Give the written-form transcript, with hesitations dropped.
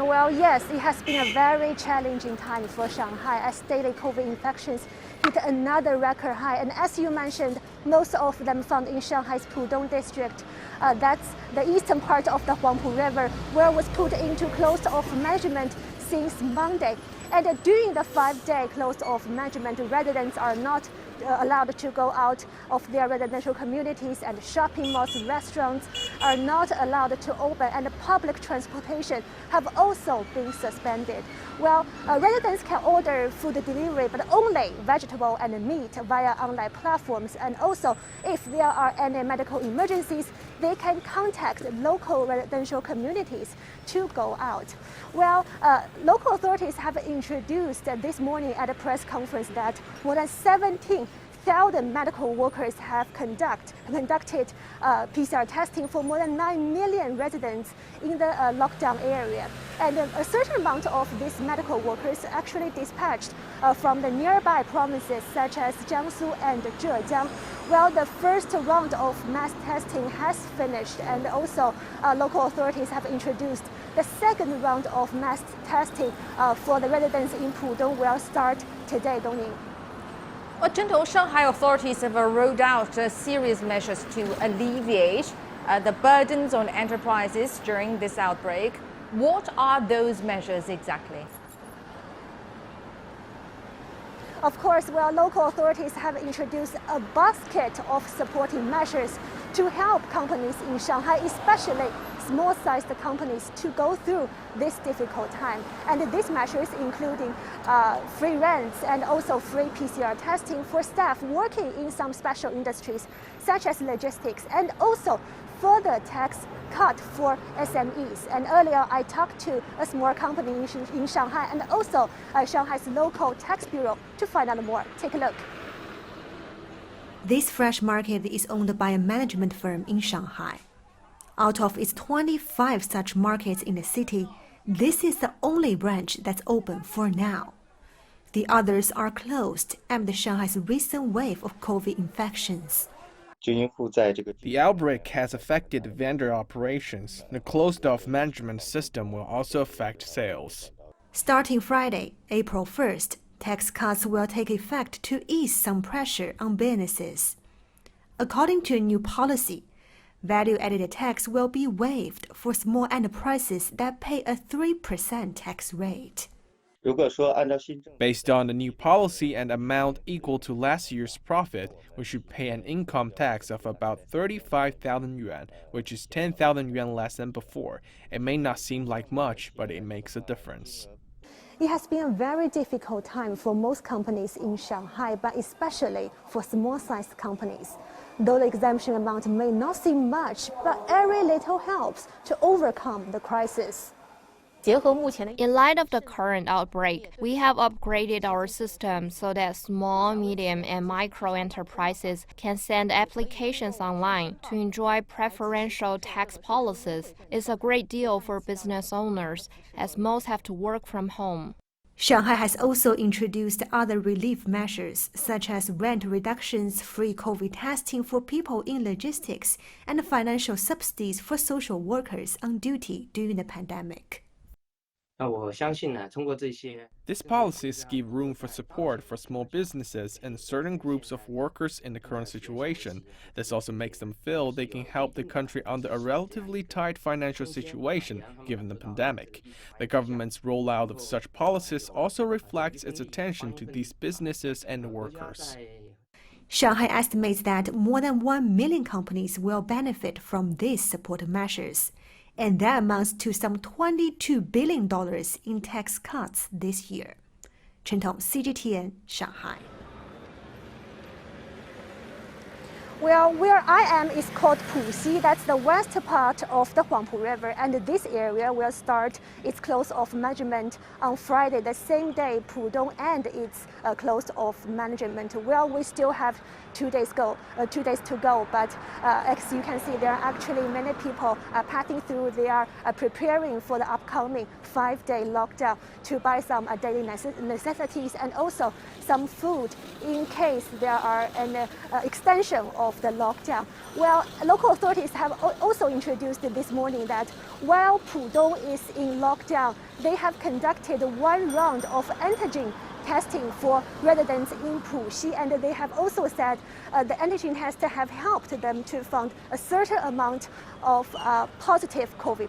Well, yes, it has been a very challenging time for Shanghai as daily COVID infections hit another record high. And as you mentioned, most of them found in Shanghai's Pudong district. That's the eastern part of the Huangpu River, where it was put into closed-off management since Monday. And during the 5-day closed-off management, residents are not allowed to go out of their residential communities, and shopping malls, restaurants are not allowed to open, and public transportation have also been suspended. Well, residents can order food delivery, but only vegetable and meat via online platforms. And also, if there are any medical emergencies, they can contact local residential communities to go out. Well, local authorities have introduced this morning at a press conference that more than 17,000 medical workers have conducted PCR testing for more than 9 million residents in the lockdown area. And a certain amount of these medical workers actually dispatched from the nearby provinces such as Jiangsu and Zhejiang. Well, the first round of mass testing has finished, and also local authorities have introduced the second round of mass testing for the residents in Pudong will start today, Dongning. Chen Tong, Shanghai authorities have rolled out serious measures to alleviate the burdens on enterprises during this outbreak. What are those measures exactly? Of course, well, local authorities have introduced a basket of supporting measures to help companies in Shanghai, especially small-sized companies, to go through this difficult time. And these measures including free rents and also free PCR testing for staff working in some special industries such as logistics, and also further tax cut for SMEs. And earlier I talked to a small company in Shanghai and also Shanghai's local tax bureau to find out more. Take a look. This fresh market is owned by a management firm in Shanghai. Out of its 25 such markets in the city, this is the only branch that's open for now. The others are closed amid Shanghai's recent wave of COVID infections. The outbreak has affected vendor operations. The closed-off management system will also affect sales. Starting Friday, April 1st, tax cuts will take effect to ease some pressure on businesses. According to a new policy, value-added tax will be waived for small enterprises that pay a 3% tax rate. Based on the new policy and amount equal to last year's profit, we should pay an income tax of about 35,000 yuan, which is 10,000 yuan less than before. It may not seem like much, but it makes a difference. It has been a very difficult time for most companies in Shanghai, but especially for small-sized companies. Though the exemption amount may not seem much, but every little helps to overcome the crisis. In light of the current outbreak, we have upgraded our system so that small, medium, and micro enterprises can send applications online to enjoy preferential tax policies. It's a great deal for business owners, as most have to work from home. Shanghai has also introduced other relief measures, such as rent reductions, free COVID testing for people in logistics, and financial subsidies for social workers on duty during the pandemic. These policies give room for support for small businesses and certain groups of workers in the current situation. This also makes them feel they can help the country under a relatively tight financial situation given the pandemic. The government's rollout of such policies also reflects its attention to these businesses and workers. Shanghai estimates that more than 1 million companies will benefit from these support measures, and that amounts to some $22 billion in tax cuts this year. Chen Tong, CGTN, Shanghai. Well, where I am is called Puxi. That's the west part of the Huangpu River, and this area will start its close-off management on Friday, the same day Pudong and its closed-off management. Well, we still have 2 days to go, but as you can see, there are actually many people passing through. They are preparing for the upcoming 5-day lockdown to buy some daily necessities and also some food in case there are an extension of of the lockdown. Well, local authorities have also introduced this morning that while Pudong is in lockdown, they have conducted one round of antigen testing for residents in Puxi, and they have also said the antigen tests have helped them to find a certain amount of positive COVID